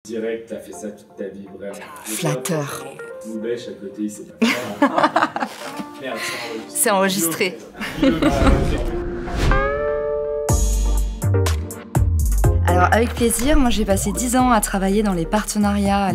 Direct, t'as fait ça toute ta vie, vraiment. Flatteur. Une bêche à côté, c'est pas Merde, c'est enregistré. Alors avec plaisir, moi j'ai passé 10 ans à travailler dans les partenariats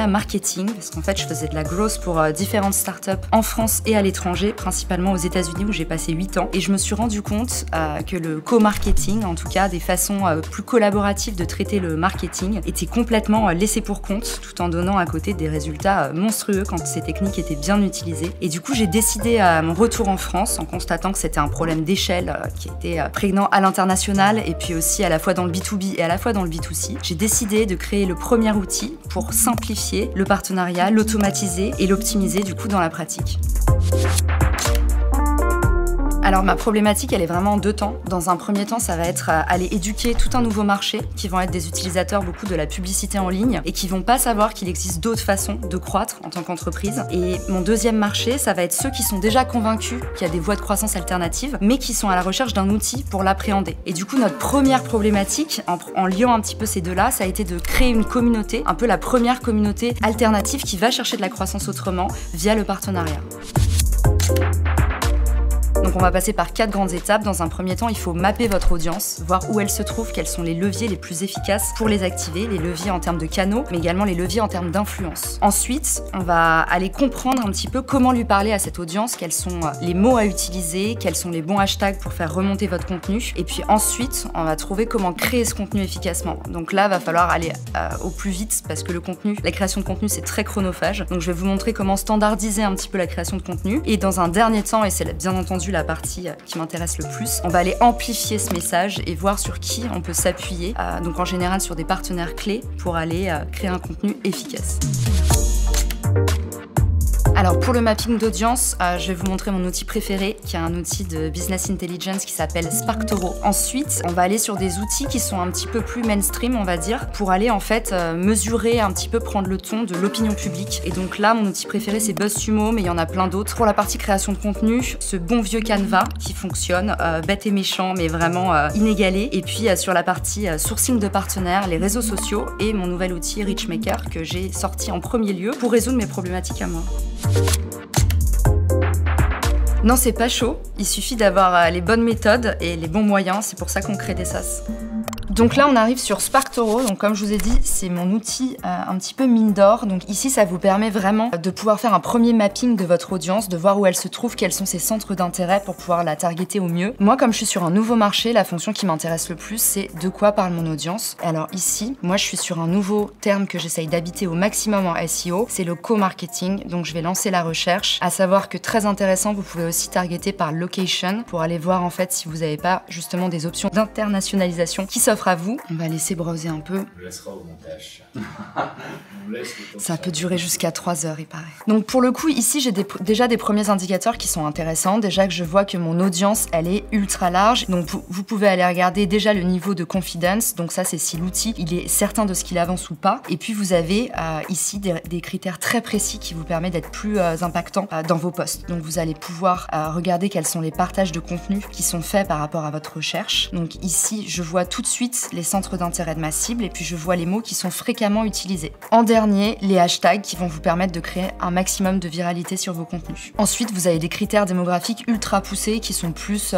marketing, parce qu'en fait je faisais de la growth pour différentes startups en France et à l'étranger, principalement aux États-Unis où j'ai passé 8 ans. Et je me suis rendu compte que le co-marketing, en tout cas des façons plus collaboratives de traiter le marketing, était complètement laissé pour compte, tout en donnant à côté des résultats monstrueux quand ces techniques étaient bien utilisées. Et du coup j'ai décidé à mon retour en France, en constatant que c'était un problème d'échelle qui était prégnant à l'international et puis aussi à la fois dans le B2B et à la fois dans le B2C, j'ai décidé de créer le premier outil pour simplifier le partenariat, l'automatiser et l'optimiser du coup dans la pratique. Alors ma problématique, elle est vraiment en deux temps. Dans un premier temps, ça va être aller éduquer tout un nouveau marché qui vont être des utilisateurs beaucoup de la publicité en ligne et qui vont pas savoir qu'il existe d'autres façons de croître en tant qu'entreprise. Et mon deuxième marché, ça va être ceux qui sont déjà convaincus qu'il y a des voies de croissance alternatives, mais qui sont à la recherche d'un outil pour l'appréhender. Et du coup, notre première problématique, en liant un petit peu ces deux-là, ça a été de créer une communauté, un peu la première communauté alternative qui va chercher de la croissance autrement via le partenariat. Donc on va passer par 4 grandes étapes. Dans un premier temps, il faut mapper votre audience, voir où elle se trouve, quels sont les leviers les plus efficaces pour les activer, les leviers en termes de canaux, mais également les leviers en termes d'influence. Ensuite, on va aller comprendre un petit peu comment lui parler à cette audience, quels sont les mots à utiliser, quels sont les bons hashtags pour faire remonter votre contenu. Et puis ensuite, on va trouver comment créer ce contenu efficacement. Donc là, va falloir aller au plus vite parce que le contenu, la création de contenu, c'est très chronophage. Donc je vais vous montrer comment standardiser un petit peu la création de contenu. Et dans un dernier temps, et c'est bien entendu la partie qui m'intéresse le plus, on va aller amplifier ce message et voir sur qui on peut s'appuyer, donc en général sur des partenaires clés pour aller créer un contenu efficace. Alors pour le mapping d'audience, je vais vous montrer mon outil préféré, qui est un outil de business intelligence qui s'appelle SparkToro. Ensuite, on va aller sur des outils qui sont un petit peu plus mainstream, on va dire, pour aller en fait mesurer un petit peu, prendre le ton de l'opinion publique. Et donc là, mon outil préféré, c'est BuzzSumo, mais il y en a plein d'autres. Pour la partie création de contenu, ce bon vieux Canva qui fonctionne, bête et méchant, mais vraiment inégalé. Et puis sur la partie sourcing de partenaires, les réseaux sociaux et mon nouvel outil Richmaker que j'ai sorti en premier lieu pour résoudre mes problématiques à moi. Non, c'est pas chaud, il suffit d'avoir les bonnes méthodes et les bons moyens, c'est pour ça qu'on crée des SaaS. Donc là, on arrive sur SparkToro. Donc comme je vous ai dit, c'est mon outil un petit peu mine d'or. Donc ici, ça vous permet vraiment de pouvoir faire un premier mapping de votre audience, de voir où elle se trouve, quels sont ses centres d'intérêt pour pouvoir la targeter au mieux. Moi, comme je suis sur un nouveau marché, la fonction qui m'intéresse le plus, c'est de quoi parle mon audience. Alors ici, moi, je suis sur un nouveau terme que j'essaye d'habiter au maximum en SEO, c'est le co-marketing. Donc je vais lancer la recherche. À savoir que très intéressant, vous pouvez aussi targeter par location pour aller voir en fait si vous n'avez pas justement des options d'internationalisation qui s'offrent à vous. On va laisser browser un peu. On laissera au montage. Ça peut durer jusqu'à 3 heures, il paraît. Donc pour le coup, ici, j'ai déjà des premiers indicateurs qui sont intéressants. Déjà que je vois que mon audience, elle est ultra large. Donc vous pouvez aller regarder déjà le niveau de confidence. Donc ça, c'est si l'outil, il est certain de ce qu'il avance ou pas. Et puis vous avez ici des critères très précis qui vous permettent d'être plus impactant dans vos posts. Donc vous allez pouvoir regarder quels sont les partages de contenu qui sont faits par rapport à votre recherche. Donc ici, je vois tout de suite les centres d'intérêt de ma cible et puis je vois les mots qui sont fréquemment utilisés. En dernier, les hashtags qui vont vous permettre de créer un maximum de viralité sur vos contenus. Ensuite, vous avez des critères démographiques ultra poussés qui sont plus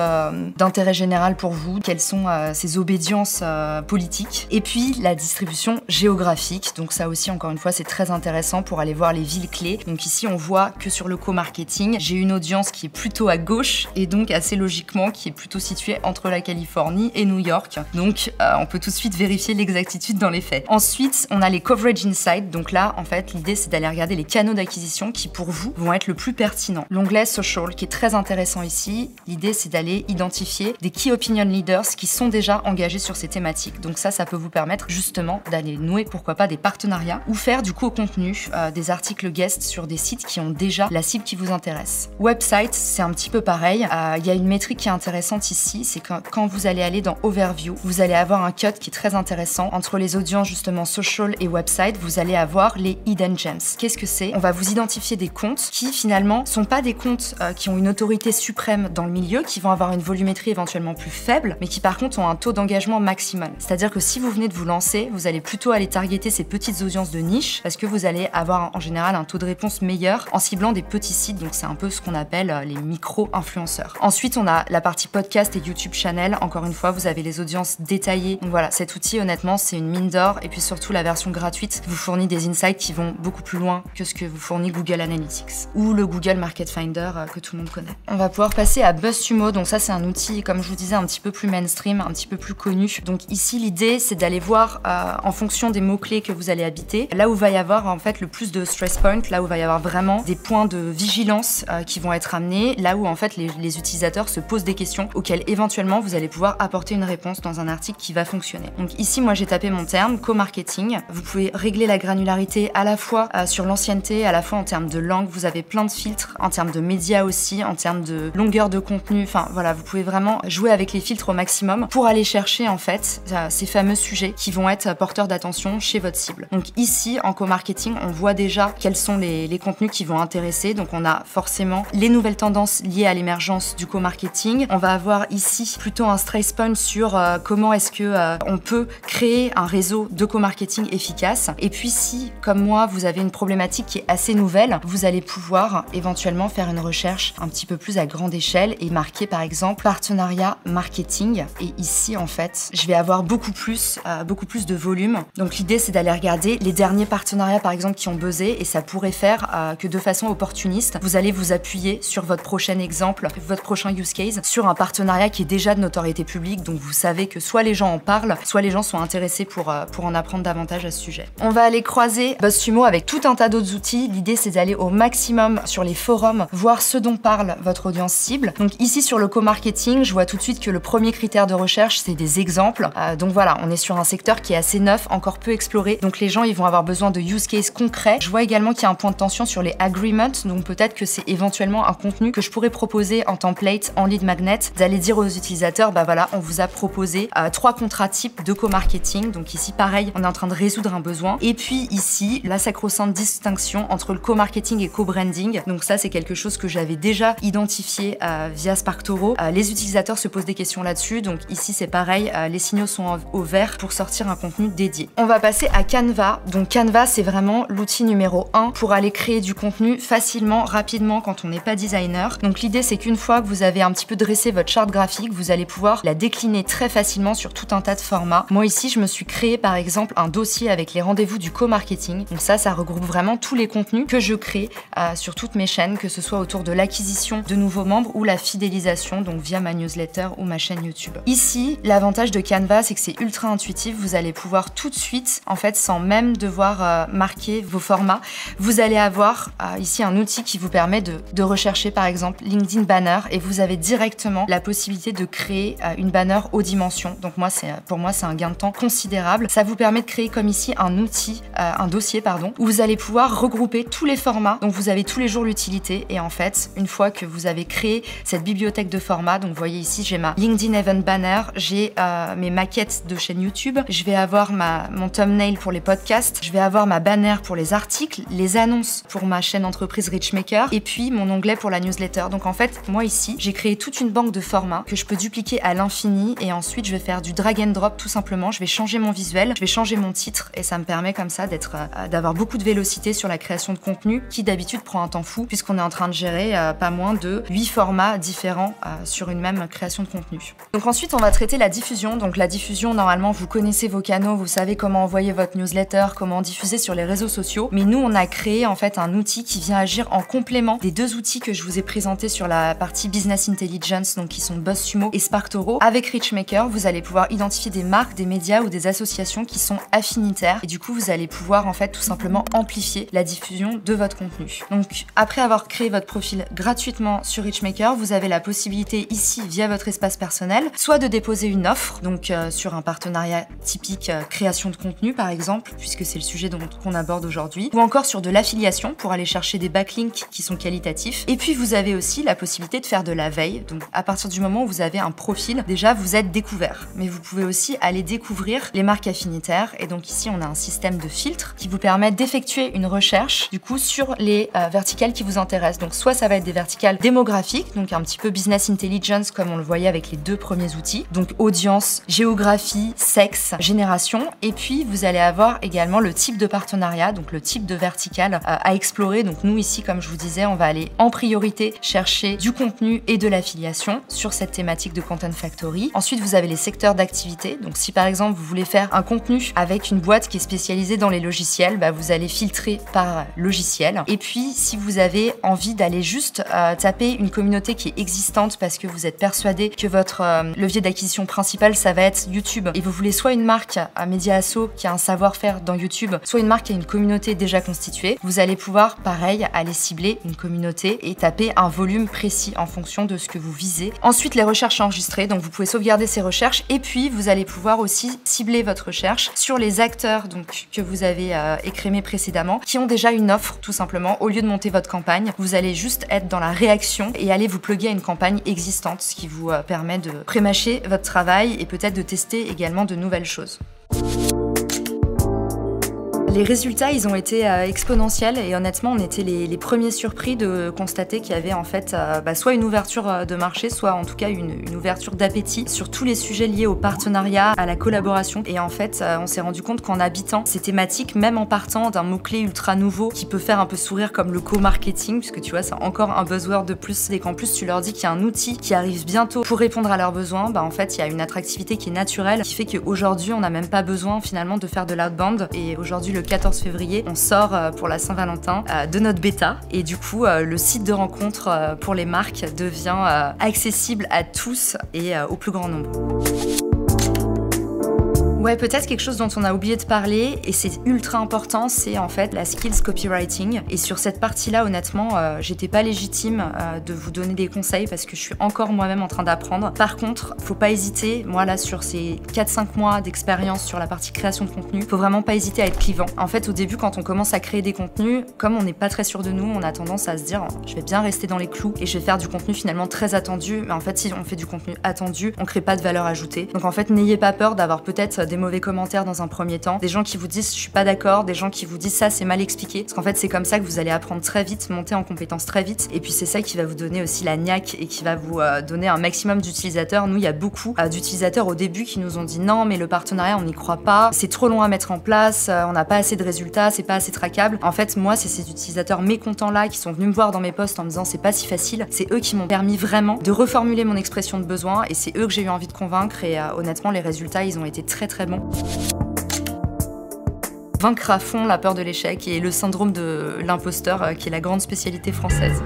d'intérêt général pour vous, quelles sont ces obédiences politiques. Et puis, la distribution géographique. Donc ça aussi, encore une fois, c'est très intéressant pour aller voir les villes clés. Donc ici, on voit que sur le co-marketing, j'ai une audience qui est plutôt à gauche et donc assez logiquement qui est plutôt située entre la Californie et New York. Donc on peut tout de suite vérifier l'exactitude dans les faits. Ensuite, on a les coverage insights. Donc là, en fait, l'idée, c'est d'aller regarder les canaux d'acquisition qui, pour vous, vont être le plus pertinents. L'onglet social, qui est très intéressant ici, l'idée, c'est d'aller identifier des key opinion leaders qui sont déjà engagés sur ces thématiques. Donc ça peut vous permettre justement d'aller nouer, pourquoi pas, des partenariats ou faire du co-contenu, des articles guest sur des sites qui ont déjà la cible qui vous intéresse. Website, c'est un petit peu pareil. Il y a une métrique qui est intéressante ici, c'est que quand vous allez aller dans Overview, vous allez avoir avoir un cut qui est très intéressant. Entre les audiences justement social et website, vous allez avoir les hidden gems. Qu'est-ce que c'est? On va vous identifier des comptes qui finalement sont pas des comptes qui ont une autorité suprême dans le milieu, qui vont avoir une volumétrie éventuellement plus faible, mais qui par contre ont un taux d'engagement maximal. C'est-à-dire que si vous venez de vous lancer, vous allez plutôt aller targeter ces petites audiences de niche parce que vous allez avoir en général un taux de réponse meilleur en ciblant des petits sites, donc c'est un peu ce qu'on appelle les micro-influenceurs. Ensuite, on a la partie podcast et YouTube channel. Encore une fois, vous avez les audiences détaillées. Donc voilà, cet outil, honnêtement, c'est une mine d'or. Et puis surtout, la version gratuite vous fournit des insights qui vont beaucoup plus loin que ce que vous fournit Google Analytics ou le Google Market Finder que tout le monde connaît. On va pouvoir passer à BuzzSumo. Donc ça, c'est un outil, comme je vous disais, un petit peu plus mainstream, un petit peu plus connu. Donc ici, l'idée, c'est d'aller voir en fonction des mots-clés que vous allez habiter, là où va y avoir en fait le plus de stress points, là où va y avoir vraiment des points de vigilance qui vont être amenés, là où en fait les utilisateurs se posent des questions auxquelles éventuellement vous allez pouvoir apporter une réponse dans un article qui va fonctionner. Donc ici, moi j'ai tapé mon terme, co-marketing. Vous pouvez régler la granularité à la fois sur l'ancienneté, à la fois en termes de langue, vous avez plein de filtres, en termes de médias aussi, en termes de longueur de contenu, enfin voilà, vous pouvez vraiment jouer avec les filtres au maximum pour aller chercher en fait ces fameux sujets qui vont être porteurs d'attention chez votre cible. Donc ici, en co-marketing, on voit déjà quels sont les contenus qui vont intéresser. Donc on a forcément les nouvelles tendances liées à l'émergence du co-marketing. On va avoir ici plutôt un stress point sur comment est-ce que on peut créer un réseau de co-marketing efficace. Et puis si, comme moi, vous avez une problématique qui est assez nouvelle, vous allez pouvoir éventuellement faire une recherche un petit peu plus à grande échelle et marquer par exemple partenariat marketing. Et ici, en fait, je vais avoir beaucoup plus de volume. Donc l'idée, c'est d'aller regarder les derniers partenariats par exemple qui ont buzzé et ça pourrait faire que de façon opportuniste, vous allez vous appuyer sur votre prochain exemple, votre prochain use case, sur un partenariat qui est déjà de notoriété publique. Donc vous savez que soit les gens en parlent, soit les gens sont intéressés pour en apprendre davantage à ce sujet. On va aller croiser BuzzSumo avec tout un tas d'autres outils. L'idée, c'est d'aller au maximum sur les forums, voir ce dont parle votre audience cible. Donc ici, sur le co-marketing, je vois tout de suite que le premier critère de recherche, c'est des exemples. Donc voilà, on est sur un secteur qui est assez neuf, encore peu exploré. Donc les gens, ils vont avoir besoin de use case concrets. Je vois également qu'il y a un point de tension sur les agreements. Donc peut-être que c'est éventuellement un contenu que je pourrais proposer en template, en lead magnet, d'aller dire aux utilisateurs, bah voilà, on vous a proposé 3 contrats types de co-marketing. Donc ici, pareil, on est en train de résoudre un besoin. Et puis ici, la sacro-sainte distinction entre le co-marketing et co-branding. Donc ça, c'est quelque chose que j'avais déjà identifié via SparkToro. Les utilisateurs se posent des questions là-dessus. Donc ici, c'est pareil, les signaux sont au vert pour sortir un contenu dédié. On va passer à Canva. Donc Canva, c'est vraiment l'outil numéro 1 pour aller créer du contenu facilement, rapidement quand on n'est pas designer. Donc l'idée, c'est qu'une fois que vous avez un petit peu dressé votre charte graphique, vous allez pouvoir la décliner très facilement sur tout un tas de formats. Moi ici, je me suis créé par exemple un dossier avec les rendez-vous du co-marketing. Donc ça regroupe vraiment tous les contenus que je crée sur toutes mes chaînes, que ce soit autour de l'acquisition de nouveaux membres ou la fidélisation, donc via ma newsletter ou ma chaîne YouTube. Ici, l'avantage de Canva, c'est que c'est ultra intuitif. Vous allez pouvoir tout de suite, en fait, sans même devoir marquer vos formats, vous allez avoir ici un outil qui vous permet de rechercher par exemple LinkedIn Banner et vous avez directement la possibilité de créer une banner haute dimension. Donc pour moi, c'est un gain de temps considérable. Ça vous permet de créer comme ici un outil, un dossier pardon, où vous allez pouvoir regrouper tous les formats. Donc vous avez tous les jours l'utilité et en fait, une fois que vous avez créé cette bibliothèque de formats, donc vous voyez ici, j'ai ma LinkedIn Event Banner, j'ai mes maquettes de chaîne YouTube, je vais avoir mon thumbnail pour les podcasts, je vais avoir ma banner pour les articles, les annonces pour ma chaîne entreprise Richmaker et puis mon onglet pour la newsletter. Donc en fait, moi ici, j'ai créé toute une banque de formats que je peux dupliquer à l'infini et ensuite je vais faire du drag and drop tout simplement. Je vais changer mon visuel, je vais changer mon titre et ça me permet comme ça d'avoir beaucoup de vélocité sur la création de contenu qui d'habitude prend un temps fou puisqu'on est en train de gérer pas moins de 8 formats différents sur une même création de contenu. Donc ensuite, on va traiter la diffusion. Donc la diffusion, normalement, vous connaissez vos canaux, vous savez comment envoyer votre newsletter, comment diffuser sur les réseaux sociaux. Mais nous, on a créé en fait un outil qui vient agir en complément des 2 outils que je vous ai présentés sur la partie Business Intelligence, donc qui sont BuzzSumo et SparkToro. Avec Richmaker, vous allez pouvoir identifier des marques, des médias ou des associations qui sont affinitaires et du coup, vous allez pouvoir en fait tout simplement amplifier la diffusion de votre contenu. Donc après avoir créé votre profil gratuitement sur Richmaker, vous avez la possibilité ici via votre espace personnel, soit de déposer une offre, donc sur un partenariat typique création de contenu par exemple, puisque c'est le sujet qu'on aborde aujourd'hui, ou encore sur de l'affiliation pour aller chercher des backlinks qui sont qualitatifs. Et puis vous avez aussi la possibilité de faire de la veille. Donc à partir du moment où vous avez un profil, déjà vous êtes découvert, mais vous pouvez aussi aller découvrir les marques affinitaires. Et donc ici, on a un système de filtres qui vous permet d'effectuer une recherche du coup sur les verticales qui vous intéressent. Donc soit ça va être des verticales démographiques, donc un petit peu business intelligence comme on le voyait avec les 2 premiers outils. Donc audience, géographie, sexe, génération. Et puis vous allez avoir également le type de partenariat, donc le type de verticale à explorer. Donc nous ici, comme je vous disais, on va aller en priorité chercher du contenu et de l'affiliation sur cette thématique de Content Factory. Ensuite, vous avez les secteurs d'activité. Donc si par exemple vous voulez faire un contenu avec une boîte qui est spécialisée dans les logiciels, vous allez filtrer par logiciel. Et puis si vous avez envie d'aller juste taper une communauté qui est existante parce que vous êtes persuadé que votre levier d'acquisition principal ça va être YouTube et vous voulez soit une marque à Média Asso qui a un savoir-faire dans YouTube, soit une marque qui a une communauté déjà constituée, vous allez pouvoir pareil aller cibler une communauté et taper un volume précis en fonction de ce que vous visez. Ensuite, les recherches enregistrées, donc vous pouvez sauvegarder ces recherches et puis vous allez pouvoir aussi cibler votre recherche sur les acteurs donc, que vous avez écrémés précédemment qui ont déjà une offre tout simplement. Au lieu de monter votre campagne, vous allez juste être dans la réaction et aller vous plugger à une campagne existante, ce qui vous permet de pré-mâcher votre travail et peut-être de tester également de nouvelles choses. Les résultats, ils ont été exponentiels et honnêtement, on était les premiers surpris de constater qu'il y avait en fait soit une ouverture de marché, soit en tout cas une ouverture d'appétit sur tous les sujets liés au partenariat, à la collaboration. Et en fait, on s'est rendu compte qu'en habitant ces thématiques, même en partant d'un mot-clé ultra nouveau qui peut faire un peu sourire comme le co-marketing, puisque tu vois, c'est encore un buzzword de plus, et qu'en plus tu leur dis qu'il y a un outil qui arrive bientôt pour répondre à leurs besoins, en fait, il y a une attractivité qui est naturelle, qui fait qu'aujourd'hui, on n'a même pas besoin finalement de faire de l'outbound. Et aujourd'hui, le 14 février, on sort pour la Saint-Valentin de notre bêta et du coup le site de rencontre pour les marques devient accessible à tous et au plus grand nombre. Ouais, peut-être quelque chose dont on a oublié de parler et c'est ultra important, c'est en fait la skills copywriting. Et sur cette partie-là, honnêtement, j'étais pas légitime de vous donner des conseils parce que je suis encore moi-même en train d'apprendre. Par contre, faut pas hésiter, moi là sur ces 4-5 mois d'expérience sur la partie création de contenu, faut vraiment pas hésiter à être clivant. En fait, au début, quand on commence à créer des contenus, comme on n'est pas très sûr de nous, on a tendance à se dire je vais bien rester dans les clous et je vais faire du contenu finalement très attendu. Mais en fait, si on fait du contenu attendu, on crée pas de valeur ajoutée. Donc en fait, n'ayez pas peur d'avoir peut-être des mauvais commentaires dans un premier temps, des gens qui vous disent je suis pas d'accord, des gens qui vous disent ça c'est mal expliqué, parce qu'en fait c'est comme ça que vous allez apprendre très vite, monter en compétences très vite, et puis c'est ça qui va vous donner aussi la niaque et qui va vous donner un maximum d'utilisateurs. Nous il y a beaucoup d'utilisateurs au début qui nous ont dit non mais le partenariat on n'y croit pas, c'est trop long à mettre en place, on n'a pas assez de résultats, c'est pas assez traquable. En fait moi c'est ces utilisateurs mécontents là qui sont venus me voir dans mes posts en me disant c'est pas si facile, c'est eux qui m'ont permis vraiment de reformuler mon expression de besoin et c'est eux que j'ai eu envie de convaincre et honnêtement les résultats ils ont été très très bons. Vaincre à fond la peur de l'échec et le syndrome de l'imposteur qui est la grande spécialité française.